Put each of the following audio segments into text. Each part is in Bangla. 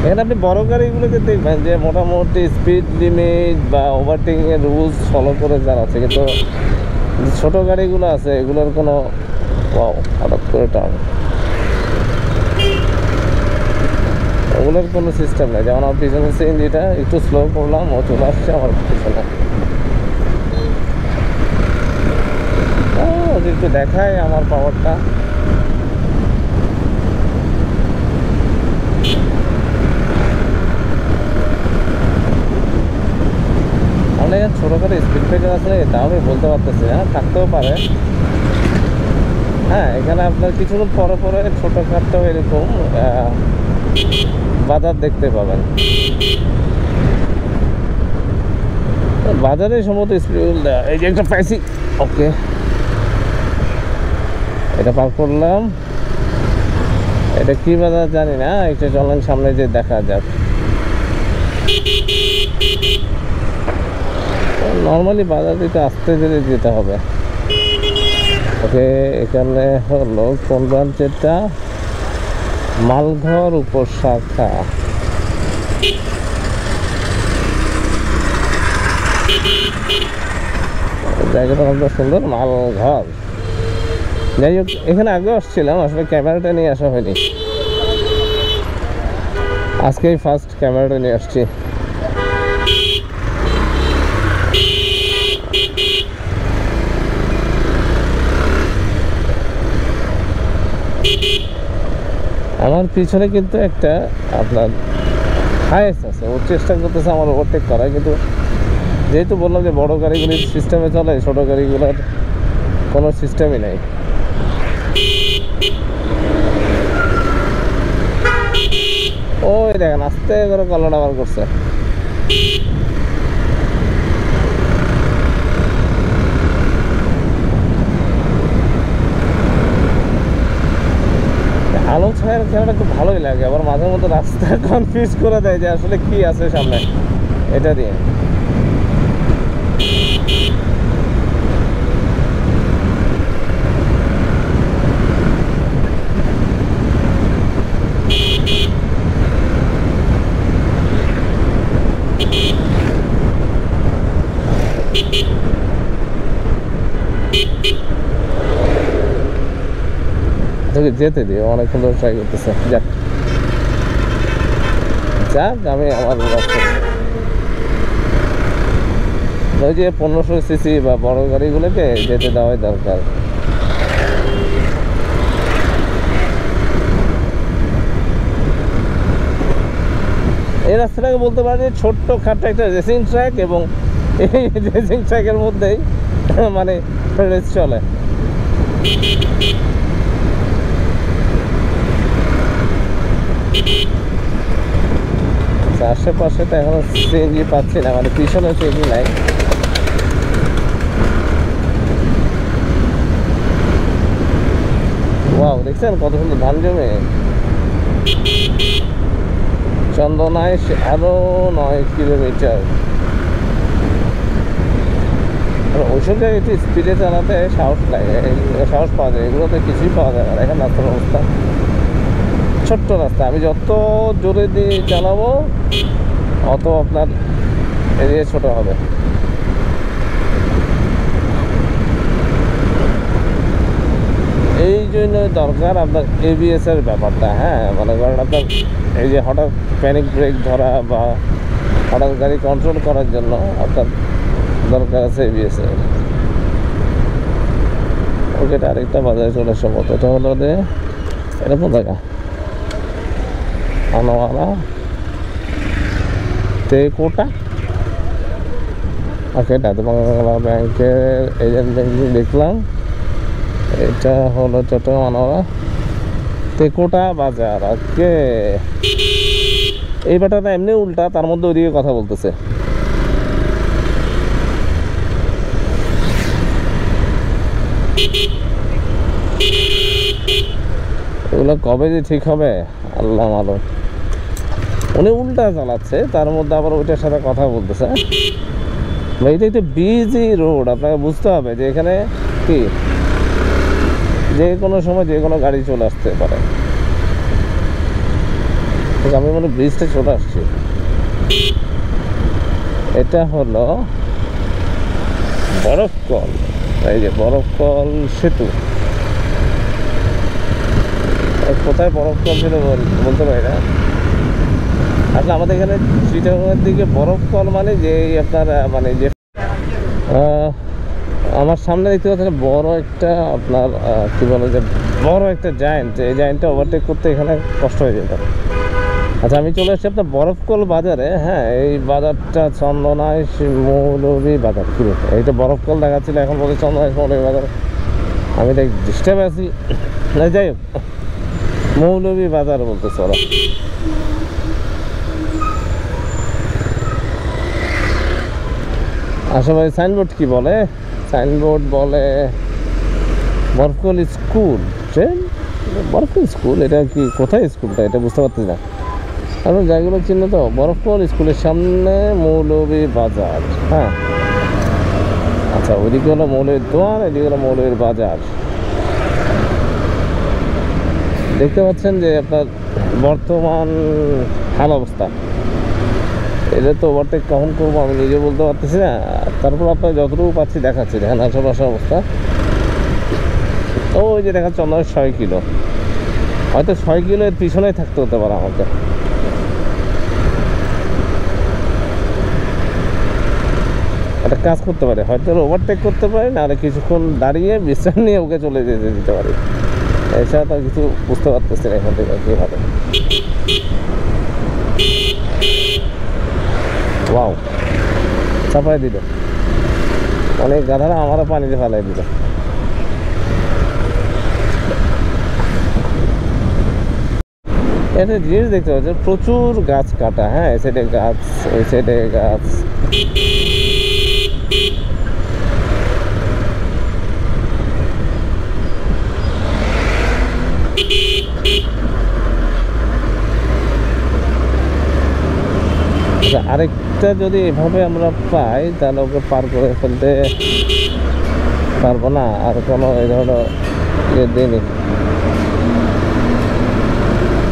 এখানে আপনি বড় গাড়িগুলোকে দেখবেন যে মোটামুটি স্পিড লিমিট বা ওভারটেকিংয়ের রুলস ফলো করে চালাচ্ছে, কিন্তু ছোট গাড়িগুলো আছে এগুলোর কোনো হঠাৎ করে টার্ন, ওগুলোর কোনো সিস্টেম নেই। যেমন আমার পিছনে সিএনজিটা একটু স্লো করলাম, ও চলে আসছে আমার পিছনে। একটু দেখায় আমার পাওয়ারটা। অনেক ছোটোখাটো স্পিড ব্রেকার আছে, তাও আমি বলতে পারতেছি না, থাকতেও পারে। হ্যাঁ, এখানে আপনার কিছুক্ষণ পরে পরে ছোটোখাটো এরকম বাজার দেখতে পাবেন। বাজারে সম্ভবত স্পিড দেওয়া। এই যে একটা পাইছি, ওকে, এটা পার করলাম। এটা কি বাজার জানি না, একটা চলেন সামনে যে দেখা যাক। নর্মালি বাজার দিতে আস্তে ধীরে যেতে হবে। ওকে, এখানে হলো কোন ব্রাঞ্চেরটা, মালঘর উপশাখা। জায়গাটা অনেক সুন্দর, মালঘর। যাই হোক, এখানে আগে আসছিলাম, আসলে ক্যামেরাটা নিয়ে আসা হয়নি, আজকেই ফার্স্ট ক্যামেরাটা নিয়ে আসছি। আমার পিছনে কিন্তু একটা আপনার হায়েস্ট আছে, ও চেষ্টা করতেছে আমার ওভারটেক করার, কিন্তু যেহেতু বললাম যে বড় গাড়িগুলির সিস্টেমে চলে, ছোটো গাড়িগুলোর কোনো সিস্টেমই নেই। ওই দেখেন আস্তে করে কলাটা বার করছে। আলো ছায়ার খেলাটা খুব ভালোই লাগে, আবার মাঝে মধ্যে রাস্তা কনফিউজ করে দেয় যে আসলে কি আছে সামনে, এটা দিয়ে। যেতে দিও, অনেকক্ষণ ধরে ট্রাই করতেছে। যাক যাক, আমি আমার ওই যে 1500 সিসি বা বড় গাড়িগুলোকে যেতে দেওয়াই দরকার। এই রাস্তাটাকে বলতে পারি ছোট্ট খাট্ট একটা রেসিং ট্র্যাক, এবং এই রেসিং ট্র্যাকের মধ্যেই মানে রেস চলে। আশেপাশে তো এখনো সিএনজি পাচ্ছি না, মানে পিছনে সিএনজি নাই। ওয়াও, দেখছেন কত সুন্দর ধান জমে। চন্দনায় আরো 9 কিলোমিটার। ওইসব জায়গায় একটু স্পিডে চালাতে সাহস লাগে, সাহস পাওয়া যায়, এগুলোতে কিছুই পাওয়া যায় না। দেখেন রাস্তার অবস্থা, ছোট্ট রাস্তা, আমি যত জোরে দিয়ে চালাবো অত আপনার এরিয়া ছোট হবে। এই জন্য দরকার আপনার এবিএস এর ব্যাপারটা। হ্যাঁ, মনে করেন আপনার এই যে হঠাৎ প্যানিক ব্রেক ধরা বা হঠাৎ গাড়ি কন্ট্রোল করার জন্য আপনার দরকার আছে এবিএস এর। ওকে, আরেকটা বাজারে চলে আসা মতো, এটা হলো যে এটা কোন জায়গা, আনোয়ারা তেকোটা। ওকে, এটা তো বাংলা ব্যাংকের এজেন্ট ব্যাংকিং দেখলাম। এটা হলো চট্টগ্রাম আনোয়ারা তেকোটা বাজার। ওকে, এই ব্যাটাটা এমনি উল্টা, তার মধ্যে ওইদিকে কথা বলতেছে। এগুলো কবে যে ঠিক হবে আল্লাহ মালুম। উনি উল্টা চালাচ্ছে, তার মধ্যে আবার ওইটার সাথে কথা বলতেছে। এটা একটা বিজি রোড, আপনাকে বুঝতে হবে যে এখানে কি যে কোনো সময় যে কোনো গাড়ি চলে আসতে পারে। আমি মনে ব্রিজটা চলে আসছি। এটা হলো বরফকল, এই যে বরফকল সেতু। কোথায় বরফকল ছিল বলতে পারি না। আসলে আমাদের এখানে চিটাগাংয়ের দিকে বরফকল মানে যে আপনার মানে যে আমার সামনে দেখতে পাচ্ছেন বড় একটা আপনার কী বলে যে বড় একটা জায়েন্ট, এই জায়েন্টটা ওভারটেক করতে এখানে কষ্ট হয়ে যেত। আচ্ছা, আমি চলে এসেছি আপনার বরফকল বাজারে। হ্যাঁ, এই বাজারটা চন্দনাইশ মৌলভী বাজার। কী এইটা বরফকল দেখাচ্ছিল, এখন বলছে চন্দনাইশ মৌলভী বাজার। আমি দেখ ডিস্টার্ব আছি না, যাই হোক মৌলভী বাজার বলতেছে ওরা। আসলে সাইনবোর্ড কি বলে, সাইনবোর্ড বলে বরফকল স্কুল। বরফকল স্কুল, এটা কি কোথায় স্কুলটা এটা বুঝতে পারছি না। কারণ জায়গাগুলো চিহ্ন তো, বরফকল স্কুলের সামনে মৌলভী বাজার। হ্যাঁ আচ্ছা, ওইদিকে হলো মৌলভীর দোয়ার, এদিকে হলো মৌলভীর বাজার। দেখতে পাচ্ছেন যে আপনার বর্তমান হাল অবস্থা। এটা তো ওভারটেক কখন করবো আমি নিজে বলতে পারতেছি না। তারপর আপনার যতটুকু পাচ্ছি দেখাচ্ছি, দেখেন আশেপাশে অবস্থা। ওই যে দেখাচ্ছে অন্য 6 কিলো, হয়তো 6 কিলো এর পিছনেই থাকতে হতে পারে আমাকে। একটা কাজ করতে পারে, হয়তো ওভারটেক করতে পারি, নাহলে কিছুক্ষণ দাঁড়িয়ে বিশ্রাম নিয়ে ওকে চলে যেতে দিতে পারি। এছাড়া তো কিছু বুঝতে পারতেছি না এখান থেকে কীভাবে। ওয়াও, চাপাই দিল অনেক গাধারা, আমারও পানিতে ফেলাই দিল। এটা জিনিস দেখতে পাচ্ছি প্রচুর গাছ কাটা। হ্যাঁ, এই সাইডে গাছ, ওই সাইডে গাছ। আচ্ছা, আরেকটা যদি এভাবে আমরা পাই তাহলে ওকে পার করে ফেলতে পারবো না। আর কোনো এই ধরনের ইয়ে দিইনি।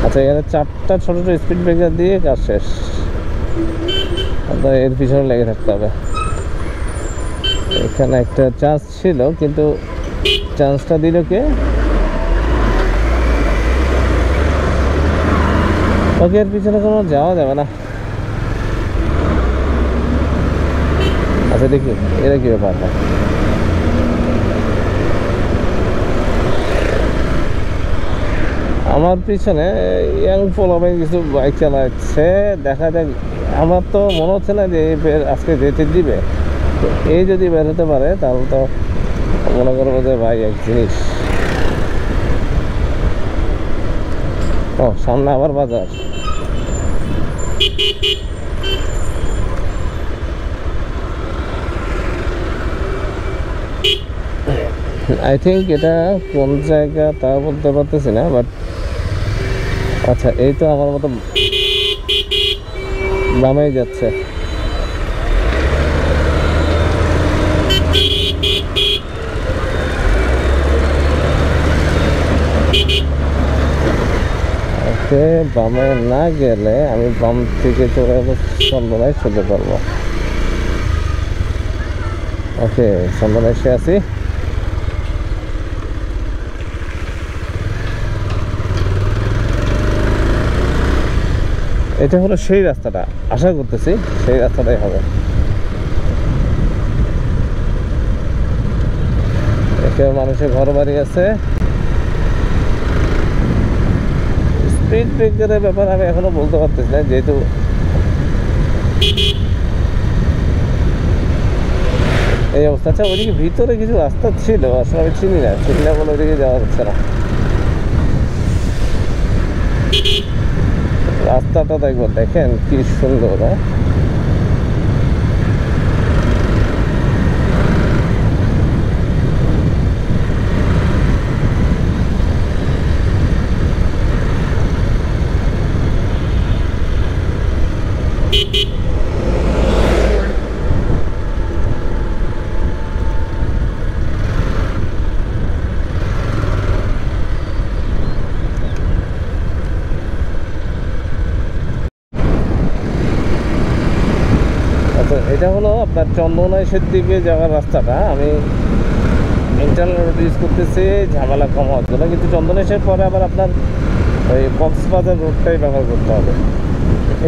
আচ্ছা, এখানে 4টা ছোটো ছোটো স্পিড ব্রেকার দিয়ে কাজ শেষ। আপনার এর পিছনে লেগে থাকতে হবে। এখানে একটা চান্স ছিল, কিন্তু চান্সটা দিল কে? ওকে, এর পিছনে কোনো যাওয়া যাবে না। আচ্ছা দেখি এরা কী ব্যাপার হয়। আমার পিছনে ইয়াং পোলাবে কিছু বাইক চালাচ্ছে, দেখা যাক। আমার তো মনে হচ্ছে না যে আজকে যেতে দিবে। এই যদি বের হতে পারে তাহলে তো মনে করবো যে ভাই এক জিনিস। ও, সামনে আবার বাজার। আই থিঙ্ক এটা কোন জায়গা তা বলতে পারতেছি না, বাট আচ্ছা, এই তো আমার মতো বামেই যাচ্ছে। ওকে, বামে না গেলে আমি বাম থেকে চলে যাবো চন্দনায় চলে পারবো। ওকে, চন্দনায় এসে আছি। এটা হলো সেই রাস্তাটা, আশা করতেছি সেই রাস্তাটাই হবে। এখানে মানুষের ঘর বাড়ি আছে। স্পিড ব্রেকারের ব্যাপারে আমি এখনো বলতে পারতেছি না, যেহেতু এই অবস্থা। আচ্ছা, ওইদিকে ভিতরে কিছু রাস্তা ছিল, আসলে আমি চিনি না, বলে ওইদিকে যাওয়া যাচ্ছে না। রাস্তাটা দেখবো, দেখেন কি সুন্দর। হ্যাঁ, এটা হলো আপনার চন্দনাইশের দিকে যাওয়ার রাস্তাটা। আমি ইন্টারনাল রোড ইউজ করতেছি ঝামেলা কম হওয়ার জন্য, কিন্তু চন্দনাইশের পরে আবার আপনার ওই কক্সবাজার রোডটাই ব্যবহার করতে হবে।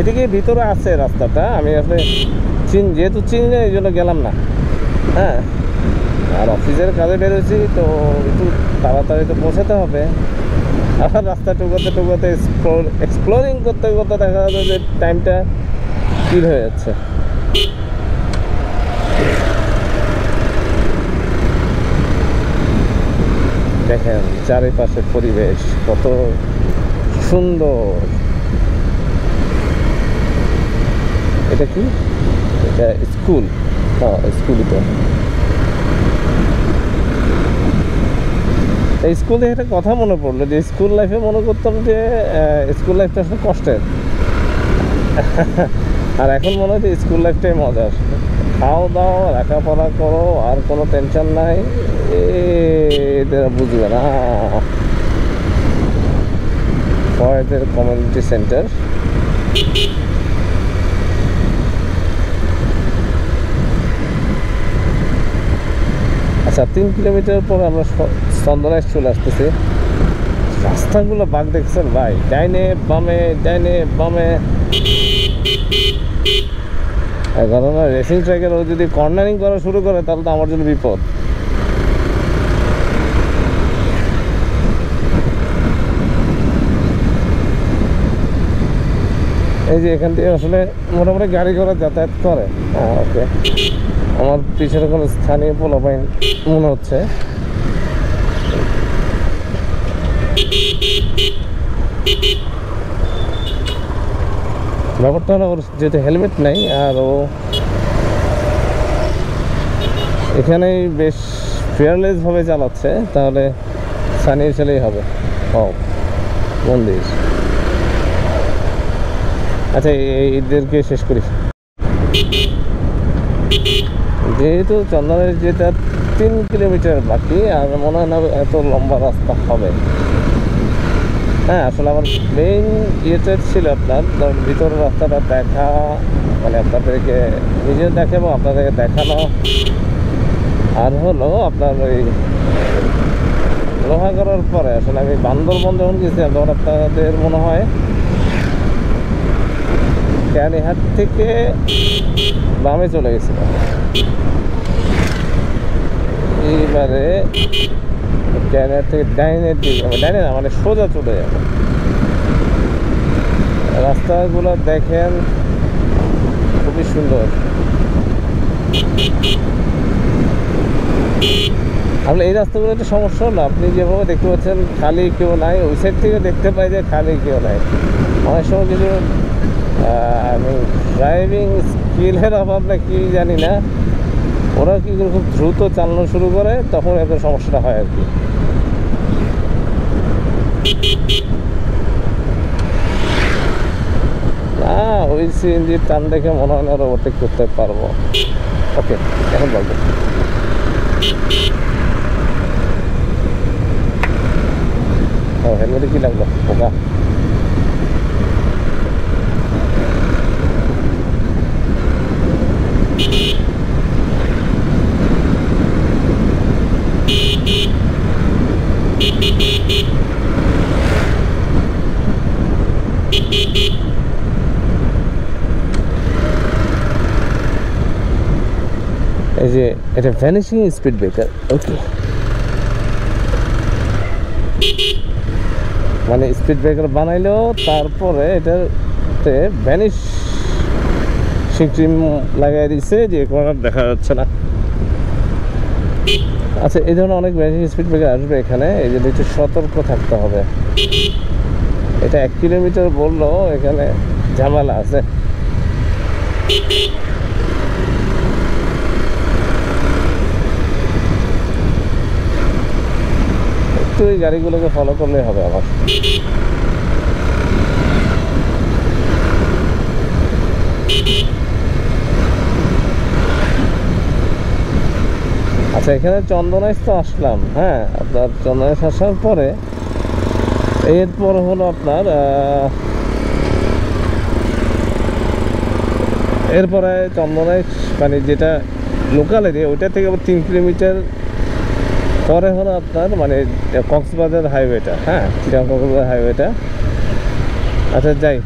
এদিকে ভিতরে আছে রাস্তাটা, আমি আসলে যেহেতু চিনি না এই জন্য গেলাম না। হ্যাঁ, আর অফিসের কাজে বেরোছি তো একটু তাড়াতাড়ি তো পৌঁছাতে হবে। আর রাস্তা টুকাতে এক্সপ্লোরিং করতে করতে দেখা যাচ্ছে যে টাইমটা কিল হয়ে যাচ্ছে। দেখেন চারিপাশের পরিবেশ কত সুন্দর। এটা কি? এটা স্কুল। স্কুলই তো। এই স্কুলে একটা কথা মনে পড়লো যে স্কুল লাইফে মনে করতাম যে স্কুল লাইফটা আসলে কষ্টের, আর এখন মনে হয় যে স্কুল লাইফটাই মজার। খাও দাও, লেখাপড়া করো, আর কোনো টেনশন নাই। এদের বুঝবে না। ফয়েদের কমিউনিটি সেন্টার। আচ্ছা, 3 কিলোমিটার পর আমরা চন্দনাইশ চলে আসতেছি। রাস্তাগুলো বাঘ দেখছেন ভাই, ডাইনে বামে ডাইনে বামে। ঘটনা রেসিং ট্র্যাকের ও যদি কর্নারিং করা শুরু করে তাহলে তো আমার জন্য বিপদ। এই যে এখান থেকে আসলে মোটামুটি গাড়ি ঘোড়া যাতায়াত করে। হ্যাঁ, ওকে। আমার পিছনে কোনো স্থানীয় পোলাপাইন মনে হচ্ছে। ব্যাপারটা হলো ওর যেহেতু হেলমেট নেই, আর ও এখানেই বেশ ফিয়ারলেসভাবে চালাচ্ছে, তাহলে স্থানীয় ছেলেই হবে। ও মন্দির। আচ্ছা, এদেরকে শেষ করি। যেহেতু চন্দনাইশ যেতে 3 কিলোমিটার বাকি, আর মনে হয় না এত লম্বা রাস্তা হবে। হ্যাঁ, আসলে আমার মেইন ইয়েটা ছিল আপনার ভিতরের রাস্তাটা দেখা, মানে আপনাদেরকে নিজেও দেখাবো, আপনাদেরকে দেখানো। আর হলো আপনার ওই লোহাগড়ার পরে আসলে আমি বান্দরবন যখন গেছিলাম তখন আপনাদের মনে হয় ক্যানিহাট থেকে বামে চলে গেছিল। এইবারে ক্যানিহাট থেকে ডাইনের দিকে, ডাইনে না মানে সোজা চলে যাবে। রাস্তাগুলো দেখেন খুবই সুন্দর। আসলে এই রাস্তাগুলো একটা সমস্যা হলো, আপনি যেভাবে দেখতে পাচ্ছেন খালি কেউ নাই, ওই সাইড থেকে দেখতে পাই যে খালি কেউ নাই। অনেক সময় কিন্তু আমি ড্রাইভিং স্কিলের অভাব না কি জানি না, ওরা কি খুব দ্রুত চালানো শুরু করে, তখন এত সমস্যাটা হয় আর কি। না, ওই সিএনজির টান দেখে মনে হয় না ওরা ওভারটেক করতে পারবো। ওকে, এখন বলবো। ও, হেলমেটে কি লাগলো পোকা? এই যে এটা ভ্যানিশিং স্পিড ব্রেকার। ওকে, মানে স্পিড ব্রেকার বানাইলো, তারপরে এটাতে ভ্যানিশিং ক্রিম লাগাই দিচ্ছে যে কোনো দেখা যাচ্ছে না। আচ্ছা, এই ধরনের অনেক ভ্যানিশিং স্পিড ব্রেকার আসবে এখানে, এই জন্য একটু সতর্ক থাকতে হবে। এটা 1 কিলোমিটার বললো, এখানে ঝামেলা আছে। একটু এই গাড়িগুলোকে ফলো করলেই হবে আবার। আচ্ছা, এখানে চন্দনাইশ তো আসলাম। হ্যাঁ, আপনার চন্দনাইশ আসার পরে এরপর হলো আপনার এরপরে চন্দনাইশ মানে যেটা লোকাল এরিয়া ওইটা থেকে আবার 3 কিলোমিটার পরে হলো আপনার মানে কক্সবাজার হাইওয়েটা, হ্যাঁ চিটাগং কক্সবাজার হাইওয়েটা। আচ্ছা যাই,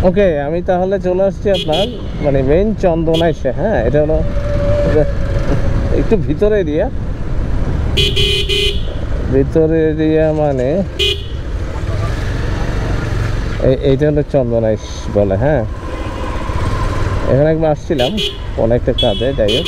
ওকে আমি তাহলে চলে আসছি আপনার মানে মেইন চন্দনাইশে। হ্যাঁ এটা হলো একটু ভিতরে এরিয়া, ভিতরে এরিয়া মানে এইটা হলো চন্দনাইশ বলে। হ্যাঁ এখানে একবার আসছিলাম অনেকটা কাজে, যাই হোক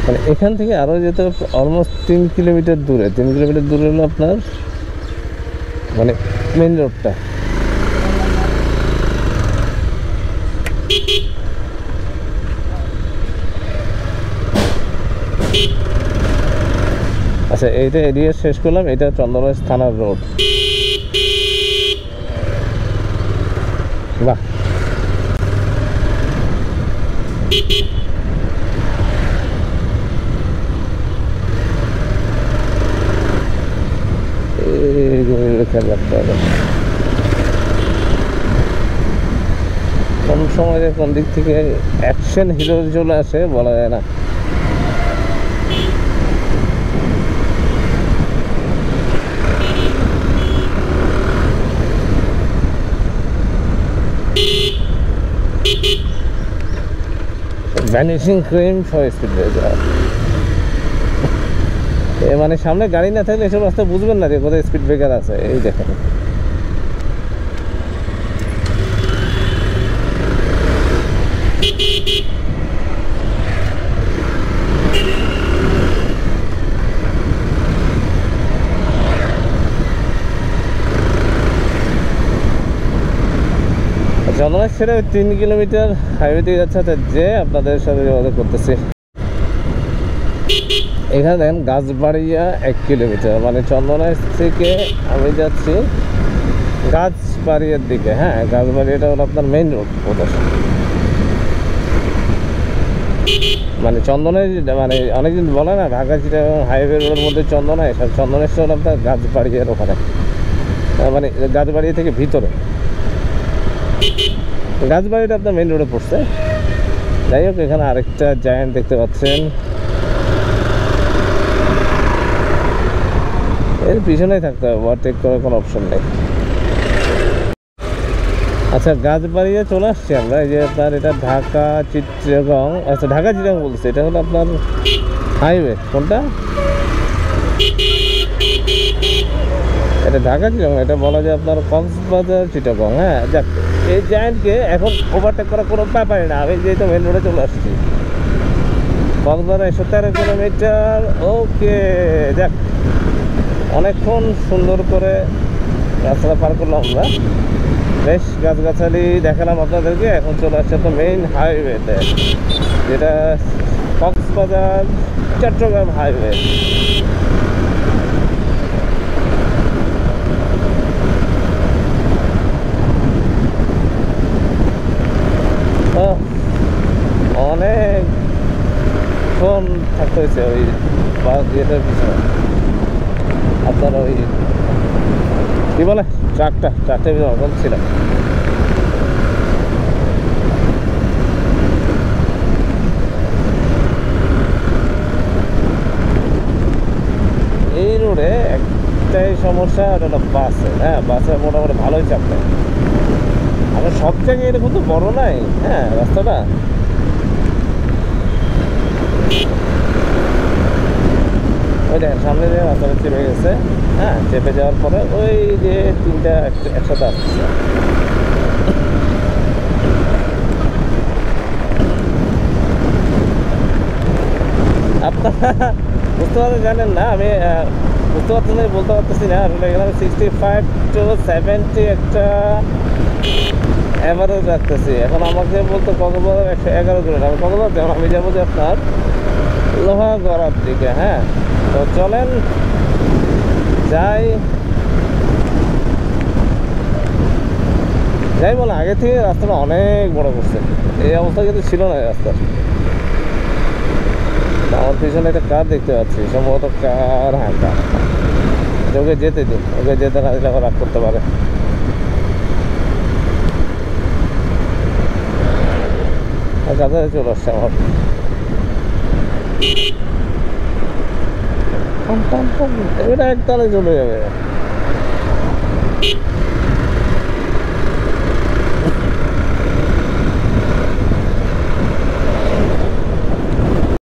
মানে এখান থেকে আরো যেতে অলমোস্ট 3 কিলোমিটার দূরে, 3 কিলোমিটার দূরে হলো আপনার মানে মেইন রোডটা। আচ্ছা এইটা এরিয়া শেষ করলাম, এটা চন্দনাইশ থানার রোড। বাহ কোন সময় কোন দিক থেকে অ্যাকশন হিরো চলে আসে বলা যায় না। Vanishing cream for speed breaker, মানে সামনে গাড়ি না থাকলে এসব রাস্তা বুঝবেন না যে কোথায় স্পিড ব্রেকার আছে। এই দেখেন চন্দনাইশ ছেড়ে 3 কিলোমিটার হাইওয়ে দিয়ে যাচ্ছে। যে আপনাদের সাথে যোগাযোগ করতেছি, এখানে দেখেন গাছবাড়িয়া 1 কিলোমিটার, মানে চন্দনাইশ থেকে আমি যাচ্ছি গাছবাড়িয়ার দিকে। হ্যাঁ গাছবাড়িয়াটা হলো আপনার মেইন রোড ওটা, মানে চন্দনাইশ মানে অনেকদিন বলে না ঢাকা চিটাগং হাইওয়ে রোডের মধ্যে চন্দনাইশ, আর চন্দনাইশটা হলো আপনার গাছবাড়িয়ার ওখানে, মানে গাছবাড়িয়া থেকে ভিতরে। গাছবাড়িটা আপনার মেইন রোডে পড়ছে। যাই হোক এখানে আরেকটা জায়ান্ট দেখতে পাচ্ছেন, এর পিছনেই থাকতে হবে, ওভারটেক করার কোনো অপশন নেই। আচ্ছা গাছবাড়িয়া চলে আসছি আমরা, এই যে আপনার এটা ঢাকা চিটাগং, আচ্ছা ঢাকা চিটাগং বলছে, এটা হলো আপনার হাইওয়ে। কোনটা এটা? ঢাকা চিটাগং, এটা বলা যায় আপনার কক্সবাজার চিটাগং। হ্যাঁ যাক এই জায়ান্টকে এখন ওভারটেক করার কোনো ব্যাপারই না, আমি যেহেতু মেন রোডে চলে আসছি। কক্সবাজার 113 কিলোমিটার। ওকে যাক অনেকক্ষণ সুন্দর করে রাস্তাটা পার করলাম আমরা, বেশ গাছগাছালি দেখালাম আপনাদেরকে। এখন চলে আসছে তো মেইন হাইওয়েতে, যেটা কক্সবাজার চট্টগ্রাম হাইওয়ে। অনেকক্ষণ থাকতে হয়েছে ওই ইয়েটার পিছনে, আপনার ওই কি বলে ট্রাকটার ভিতরে অনেক ছিলাম। এই রোডে একটাই সমস্যা, ওটা হলো বাসে। হ্যাঁ বাসে মোটামুটি ভালোই চাপ নেয়। আমার সব জায়গায় এরকম তো বড় নাই, হ্যাঁ রাস্তাটা ওই দেখেন সামনে দিয়ে রাস্তাটা চেপে গেছে। হ্যাঁ চেপে যাওয়ার পরে ওই যে তিনটা একসাথে আসছে। আপনারা বুঝতে পারতে জানেন না, আমি বুঝতে পারতেছি না, বলতে পারতেছি না আসলে। এখানে 65 to 70 একটা অ্যাভারেজ রাখতেছি। এখন আমাকে বলতে কক্সবাজার 111 কিলোমিটার, আমি কক্সবাজার যাবো, আমি যাবো যে আপনার লোহাগড়ার দিকে। হ্যাঁ তো চলেন যাই। যাই বলে আগে থেকে রাস্তাটা অনেক বড় করছে, এই অবস্থা কিন্তু ছিল না এই রাস্তার। আমার পিছনে একটা কার দেখতে পাচ্ছি, সম্ভবত কার, হ্যাঁ কার। ওকে যেতে দিন, ওকে যেতে না দিলে আবার রাগ করতে পারে। কাছাকাছি চলে আসছে আমার। এটা একটানে চলে যাবে।